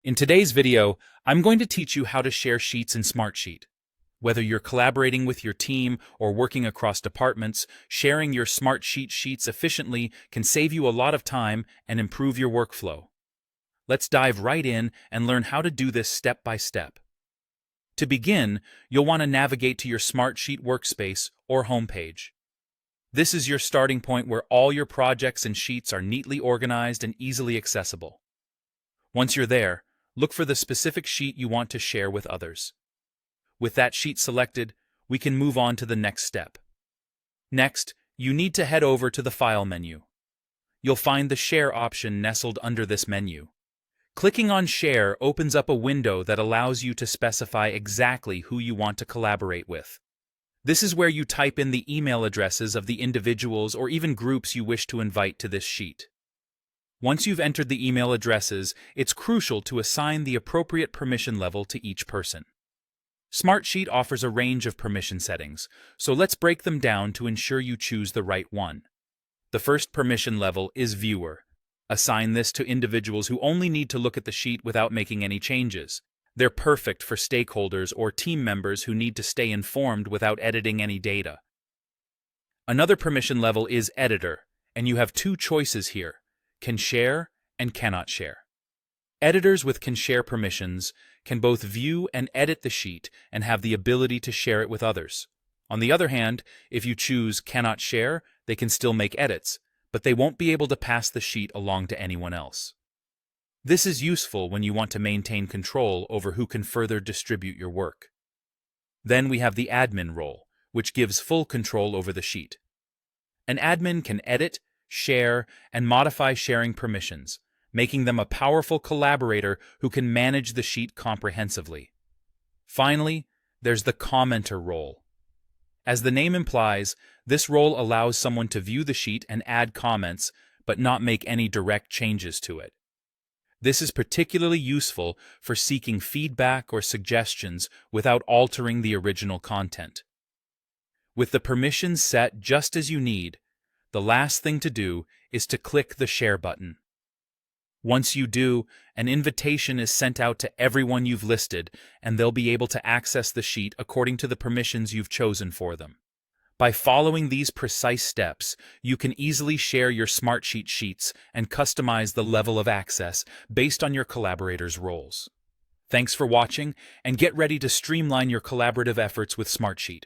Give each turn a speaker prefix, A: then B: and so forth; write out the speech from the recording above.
A: In today's video, I'm going to teach you how to share sheets in Smartsheet. Whether you're collaborating with your team or working across departments, sharing your Smartsheet sheets efficiently can save you a lot of time and improve your workflow. Let's dive right in and learn how to do this step by step. To begin, you'll want to navigate to your Smartsheet workspace or homepage. This is your starting point where all your projects and sheets are neatly organized and easily accessible. Once you're there, look for the specific sheet you want to share with others. With that sheet selected, we can move on to the next step. Next, you need to head over to the File menu. You'll find the Share option nestled under this menu. Clicking on Share opens up a window that allows you to specify exactly who you want to collaborate with. This is where you type in the email addresses of the individuals or even groups you wish to invite to this sheet. Once you've entered the email addresses, it's crucial to assign the appropriate permission level to each person. Smartsheet offers a range of permission settings, so let's break them down to ensure you choose the right one. The first permission level is Viewer. Assign this to individuals who only need to look at the sheet without making any changes. They're perfect for stakeholders or team members who need to stay informed without editing any data. Another permission level is Editor, and you have two choices here: can share and cannot share. Editors with can share permissions can both view and edit the sheet and have the ability to share it with others. On the other hand, if you choose cannot share, they can still make edits, but they won't be able to pass the sheet along to anyone else. This is useful when you want to maintain control over who can further distribute your work. Then we have the admin role, which gives full control over the sheet. An admin can edit, share, and modify sharing permissions, making them a powerful collaborator who can manage the sheet comprehensively. Finally, there's the commenter role. As the name implies, this role allows someone to view the sheet and add comments, but not make any direct changes to it. This is particularly useful for seeking feedback or suggestions without altering the original content. With the permissions set just as you need, the last thing to do is to click the Share button. Once you do, an invitation is sent out to everyone you've listed, and they'll be able to access the sheet according to the permissions you've chosen for them. By following these precise steps, you can easily share your Smartsheet sheets and customize the level of access based on your collaborators' roles. Thanks for watching, and get ready to streamline your collaborative efforts with Smartsheet.